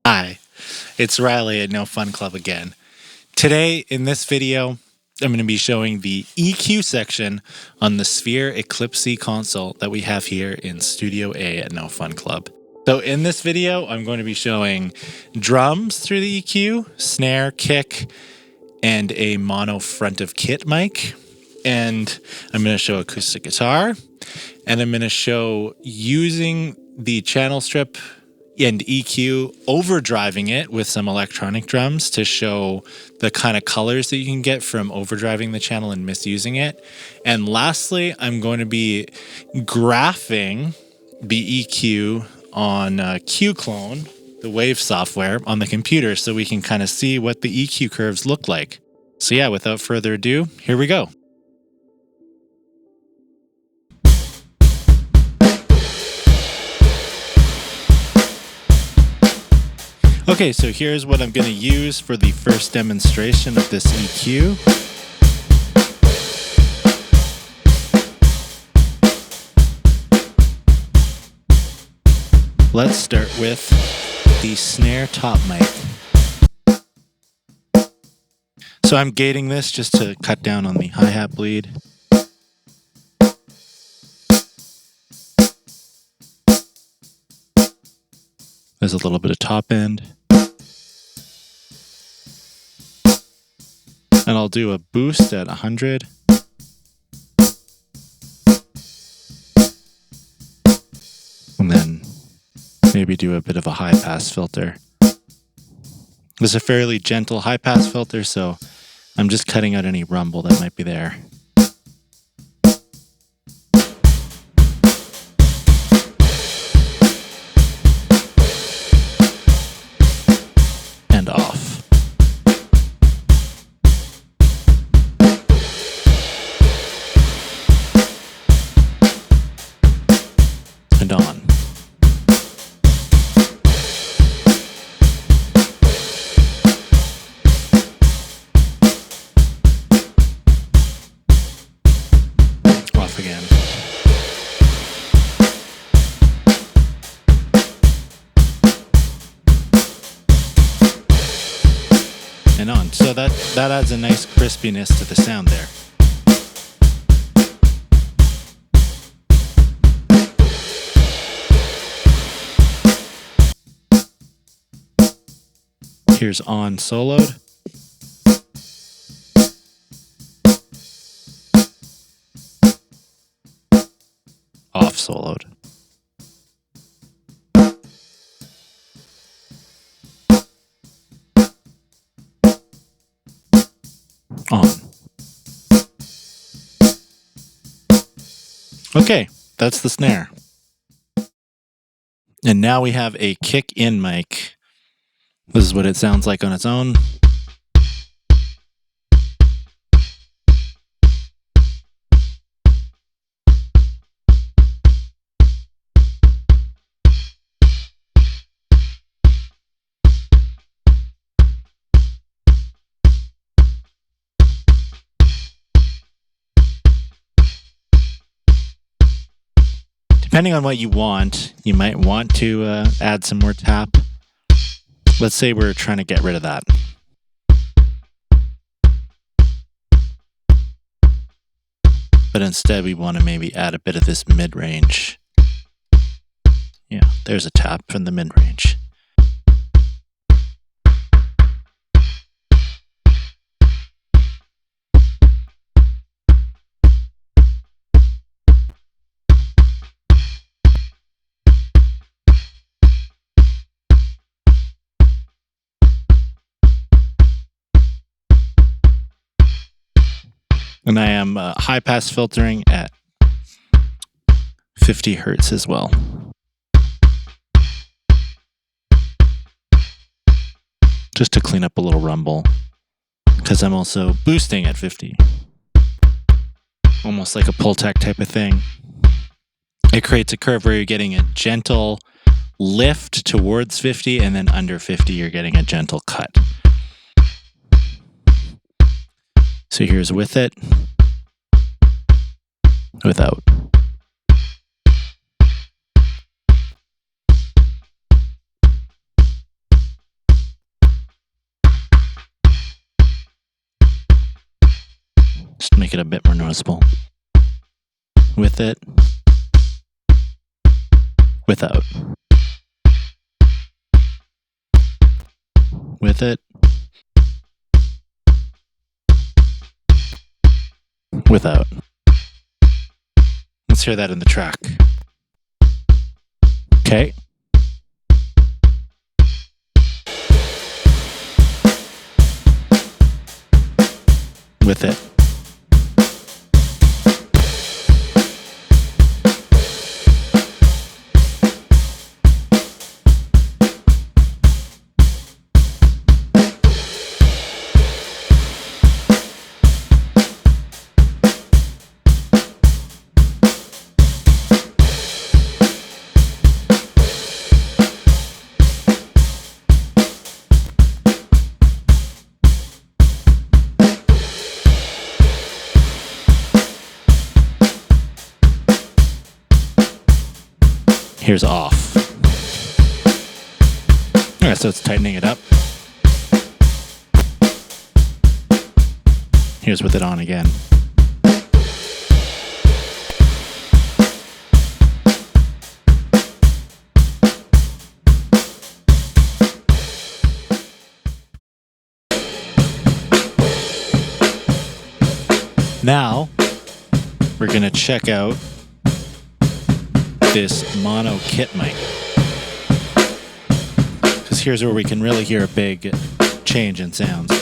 Hi, it's Riley at No Fun Club again. Today, in this video, I'm going to be showing the EQ section on the Sphere Eclipse C console that we have here in Studio A at No Fun Club. So in this video, I'm going to be showing drums through the EQ, snare, kick, and a mono front of kit mic. And I'm going to show acoustic guitar, and I'm going to show using the channel strip and EQ, overdriving it with some electronic drums to show the kind of colors that you can get from overdriving the channel and misusing it. And lastly, I'm going to be graphing the EQ on Q-Clone, the Wave software on the computer, so we can kind of see what the EQ curves look like. So yeah, without further ado, here we go. Okay, so here's what I'm going to use for the first demonstration of this EQ. Let's start with the snare top mic. So I'm gating this just to cut down on the hi-hat bleed. There's a little bit of top end. And I'll do a boost at 100. And then maybe do a bit of a high pass filter. This is a fairly gentle high pass filter, so I'm just cutting out any rumble that might be there. And off. And on. Off again. And on. So that adds a nice crispiness to the sound there. Here's on soloed. Off soloed. On. Okay, that's the snare. And now we have a kick in mic. This is what it sounds like on its own. Depending on what you want, you might want to add some more tap. Let's say we're trying to get rid of that. But instead we want to maybe add a bit of this mid-range. Yeah, there's a tap from the mid-range. And I am high pass filtering at 50 hertz as well. Just to clean up a little rumble, because I'm also boosting at 50. Almost like a Pultec type of thing. It creates a curve where you're getting a gentle lift towards 50, and then under 50 you're getting a gentle cut. So here's with it, without. Just make it a bit more noticeable. With it. Without. With it. Without. Let's hear that in the track. Okay. With it. Here's off. Alright, so it's tightening it up. Here's with it on again. Now, we're going to check out this mono kit mic, because here's where we can really hear a big change in sounds.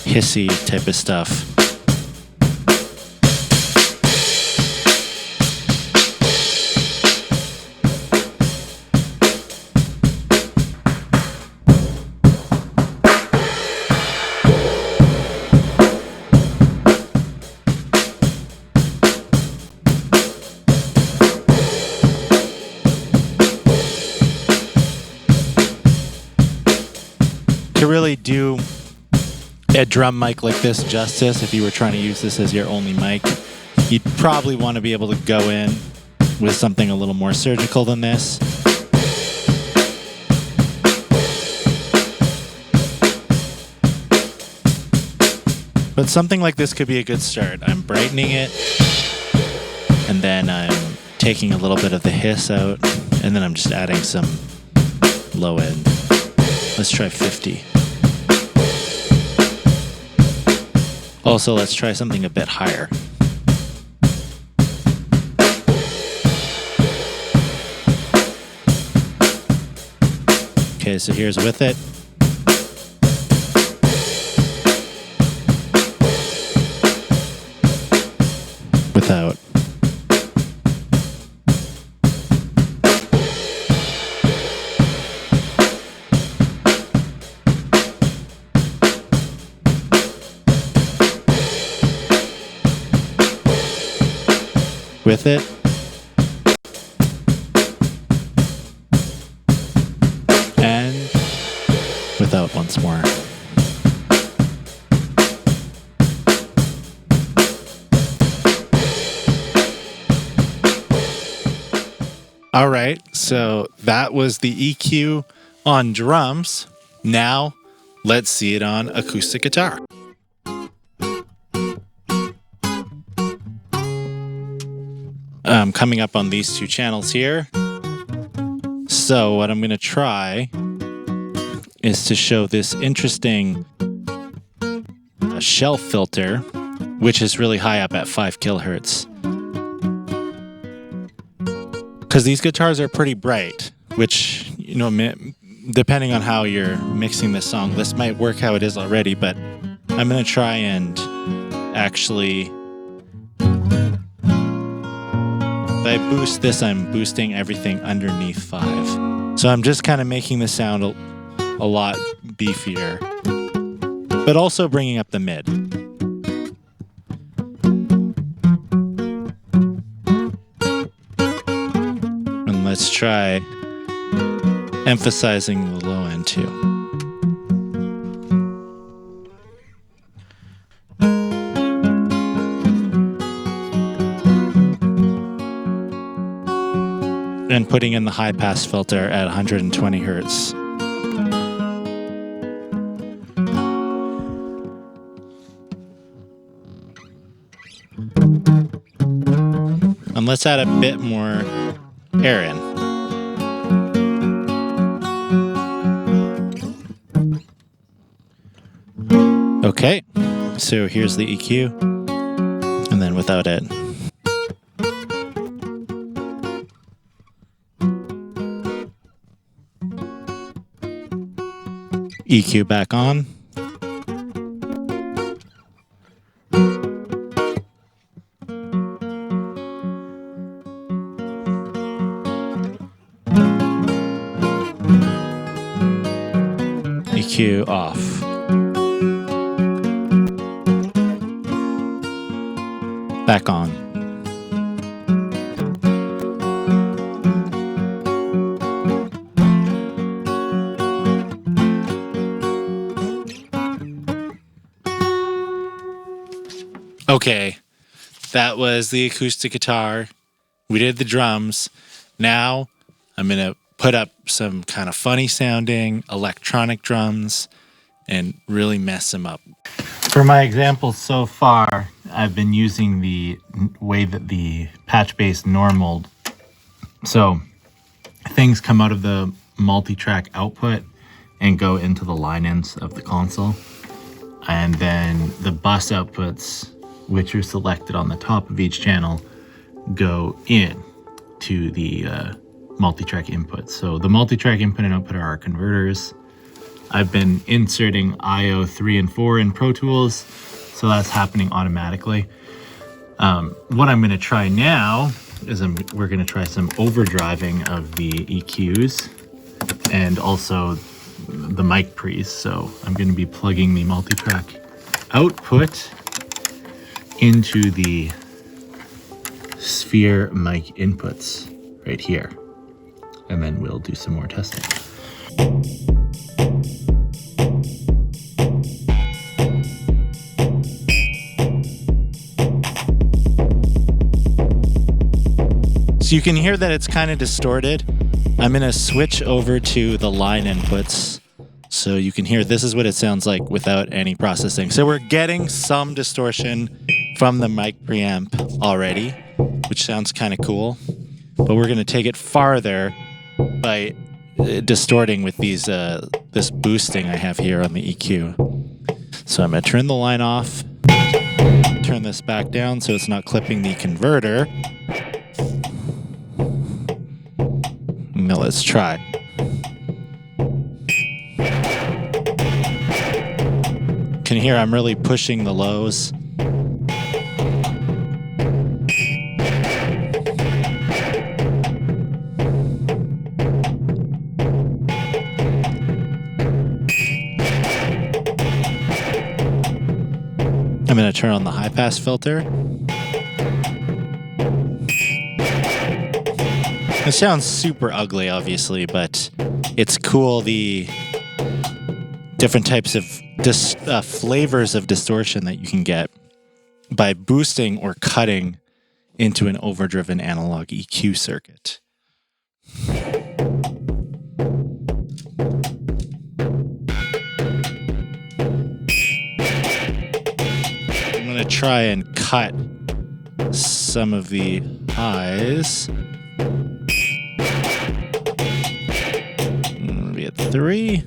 Hissy type of stuff. To really do a drum mic like this justice, if you were trying to use this as your only mic, you'd probably want to be able to go in with something a little more surgical than this. But something like this could be a good start. I'm brightening it, and then I'm taking a little bit of the hiss out, and then I'm just adding some low end. Let's try 50. Also, let's try something a bit higher. Okay, so here's with it. Without. With it. And without once more. All right, so that was the EQ on drums. Now, let's see it on acoustic guitar. Coming up on these two channels here. So what I'm going to try is to show this interesting shelf filter, which is really high up at 5 kilohertz. Because these guitars are pretty bright, which, you know, depending on how you're mixing this song, this might work how it is already, but I'm going to try and actually... If I boost this, I'm boosting everything underneath 5. So I'm just kind of making the sound a lot beefier, but also bringing up the mid. And let's try emphasizing the low end too. and putting in the high pass filter at 120 hertz. And let's add a bit more air in. Okay, so here's the EQ, and then without it. EQ back on. EQ off. Back on. Okay, that was the acoustic guitar. We did the drums. Now I'm going to put up some kind of funny sounding electronic drums and really mess them up. For my examples so far, I've been using the way that the patch bass normaled. So things come out of the multi-track output and go into the line ins of the console. And then the bus outputs, which are selected on the top of each channel, go in to the multi-track inputs. So the multi-track input and output are our converters. I've been inserting I/O 3 and 4 in Pro Tools, so that's happening automatically. What I'm going to try now is we're going to try some overdriving of the EQs and also the mic pre's. So I'm going to be plugging the multi-track output into the Sphere mic inputs right here, and then we'll do some more testing. So you can hear that it's kind of distorted. I'm going to switch over to the line inputs so you can hear this is what it sounds like without any processing. So we're getting some distortion from the mic preamp already, which sounds kind of cool. But we're going to take it farther by distorting with these this boosting I have here on the EQ. So I'm going to turn the line off, turn this back down so it's not clipping the converter. Now let's try. Can you hear I'm really pushing the lows? I'm going to turn on the high pass filter. It sounds super ugly, obviously, but it's cool, the different types of flavors of distortion that you can get by boosting or cutting into an overdriven analog EQ circuit. I'm going to try and cut some of the highs. Maybe at 3.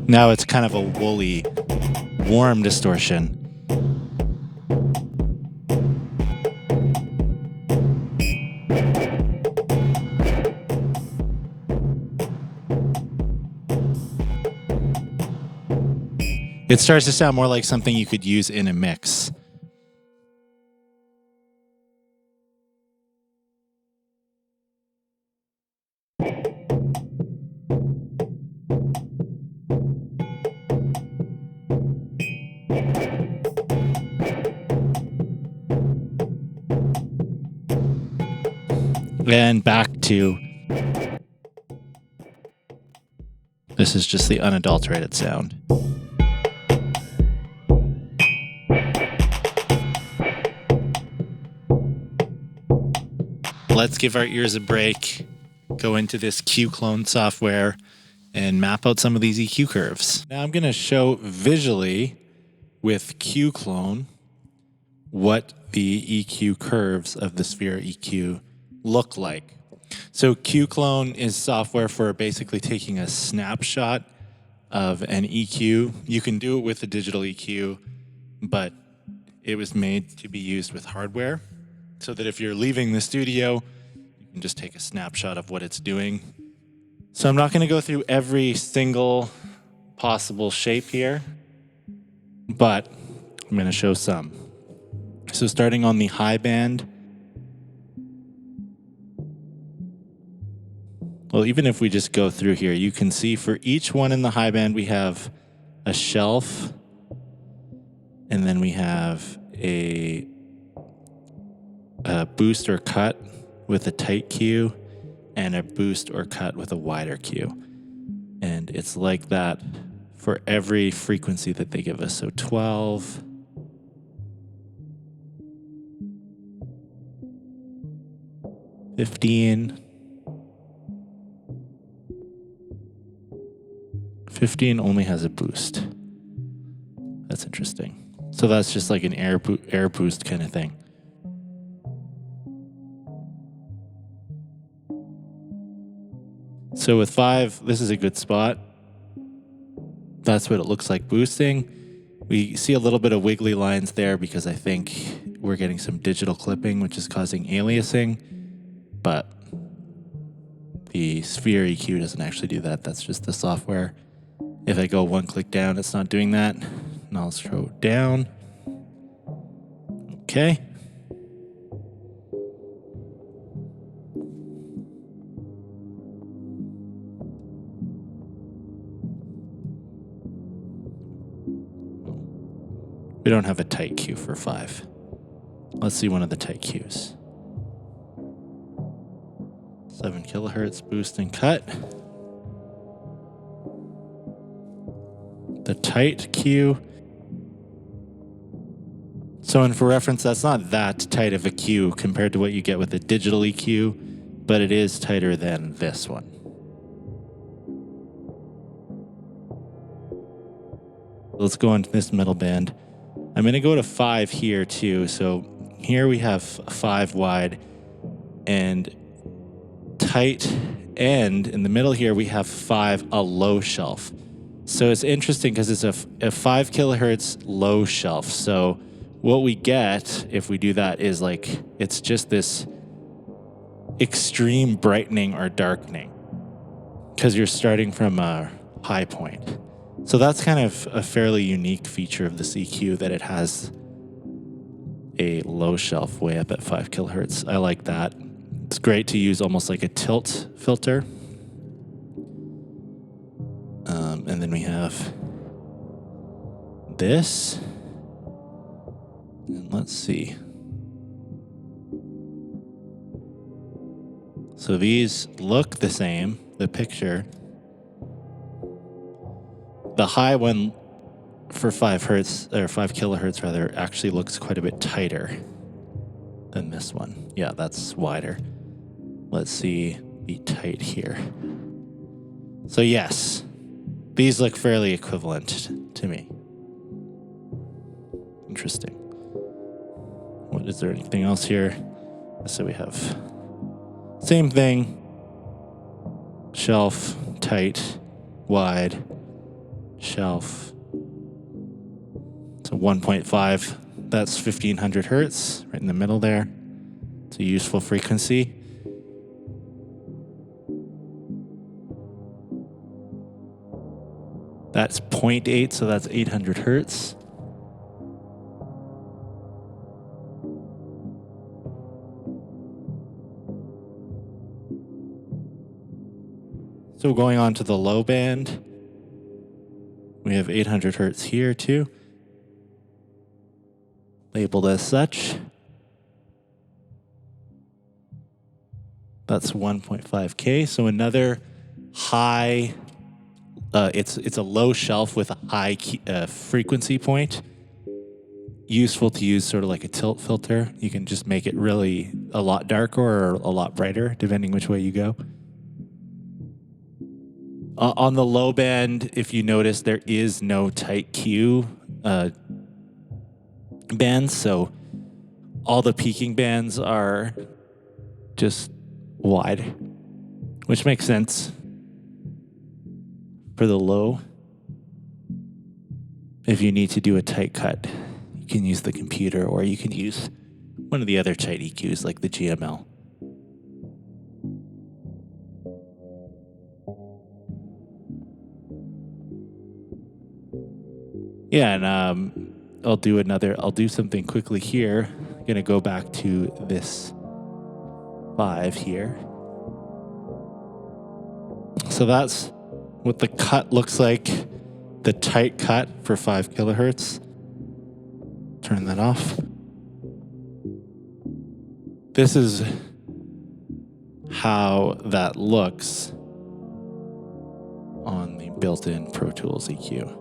Now it's kind of a woolly, warm distortion. It starts to sound more like something you could use in a mix. And back to, this is just the unadulterated sound. Let's give our ears a break, go into this Q-Clone software, and map out some of these EQ curves. Now I'm going to show visually with Q-Clone what the EQ curves of the Sphere EQ look like. So Q-Clone is software for basically taking a snapshot of an EQ. You can do it with a digital EQ, but it was made to be used with hardware so that if you're leaving the studio, you can just take a snapshot of what it's doing. So I'm not going to go through every single possible shape here, but I'm going to show some. So starting on the high band, well, even if we just go through here, you can see for each one in the high band, we have a shelf, and then we have a boost or cut with a tight Q, and a boost or cut with a wider Q. And it's like that for every frequency that they give us. So 12, 15, 15 only has a boost. That's interesting. So that's just like an air boost kind of thing. So with 5, this is a good spot. That's what it looks like boosting. We see a little bit of wiggly lines there because I think we're getting some digital clipping, which is causing aliasing. But the Sphere EQ doesn't actually do that. That's just the software. If I go one click down, it's not doing that. And I'll scroll down. Okay. We don't have a tight Q for 5. Let's see one of the tight Qs. 7 kilohertz boost and cut. The tight Q. So, and for reference, that's not that tight of a Q compared to what you get with a digital EQ, but it is tighter than this one. Let's go into this middle band. I'm going to go to 5 here too. So here we have 5 wide and tight end. In the middle here, we have 5, a low shelf. So it's interesting because it's a 5 kilohertz low shelf. So what we get if we do that is like, it's just this extreme brightening or darkening because you're starting from a high point. So that's kind of a fairly unique feature of this EQ, that it has a low shelf way up at 5 kilohertz. I like that. It's great to use almost like a tilt filter. And then we have this. And let's see. So these look the same, the picture. The high one for 5 hertz, or 5 kilohertz rather, actually looks quite a bit tighter than this one. Yeah, that's wider. Let's see the tight here. So yes, these look fairly equivalent to me. Interesting. What is there anything else here? So we have same thing. Shelf, tight, wide, shelf. So 1.5, that's 1500 hertz, right in the middle there. It's a useful frequency. That's 0.8, so that's 800 hertz. So going on to the low band, we have 800 hertz here too, labeled as such. That's 1.5K. So another high, it's a low shelf with a high frequency point. Useful to use sort of like a tilt filter. You can just make it really a lot darker or a lot brighter, depending which way you go. On the low band, if you notice, there is no tight Q bands, so all the peaking bands are just wide, which makes sense for the low. If you need to do a tight cut, you can use the computer, or you can use one of the other tight EQs like the GML. Yeah, and I'll do something quickly here. I'm gonna go back to this 5 here. So that's what the cut looks like, the tight cut for 5 kilohertz. Turn that off. This is how that looks on the built-in Pro Tools EQ.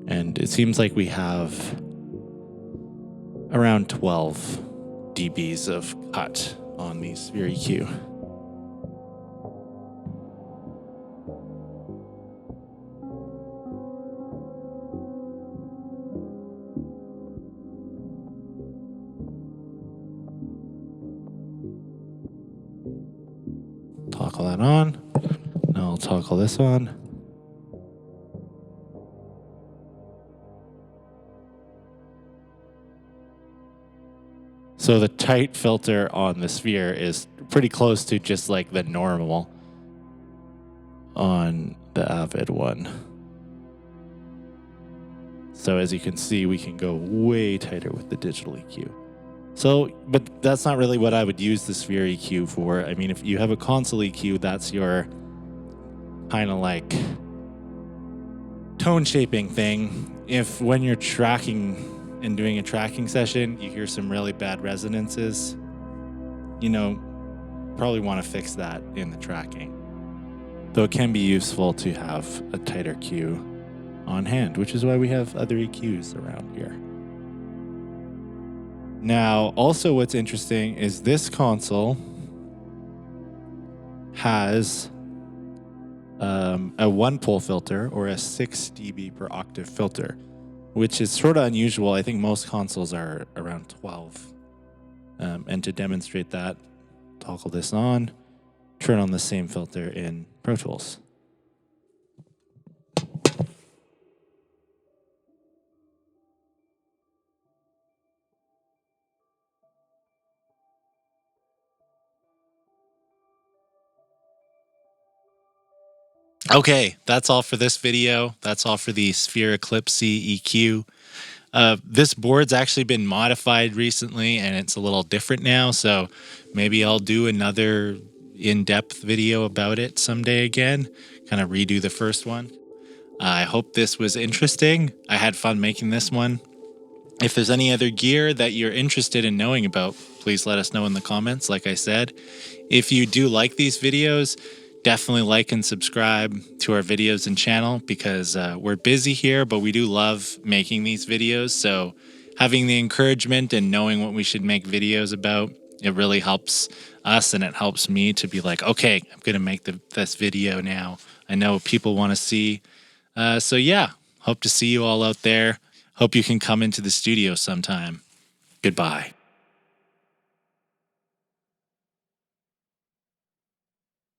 And it seems like we have around 12 dBs of cut on the Sphere EQ. Toggle that on. Now I'll toggle this on. So the tight filter on the Sphere is pretty close to just like the normal on the Avid one. So as you can see, we can go way tighter with the digital EQ. So, but that's not really what I would use the Sphere EQ for. I mean, if you have a console EQ, that's your kind of like tone shaping thing. If when you're tracking and doing a tracking session, you hear some really bad resonances, you know, probably want to fix that in the tracking. Though it can be useful to have a tighter Q on hand, which is why we have other EQs around here. Now, also what's interesting is this console has a 1-pole filter or a 6 dB per octave filter, which is sort of unusual. I think most consoles are around 12. And to demonstrate that, toggle this on, turn on the same filter in Pro Tools. Okay, that's all for this video. That's all for the Sphere Eclipse C EQ. This board's actually been modified recently, and it's a little different now, so maybe I'll do another in-depth video about it someday again, kind of redo the first one. I hope this was interesting. I had fun making this one. If there's any other gear that you're interested in knowing about, please let us know in the comments, like I said. If you do like these videos, definitely like and subscribe to our videos and channel, because we're busy here, but we do love making these videos. So having the encouragement and knowing what we should make videos about, it really helps us, and it helps me to be like, okay, I'm going to make this video now. I know people want to see. So yeah, hope to see you all out there. Hope you can come into the studio sometime. Goodbye.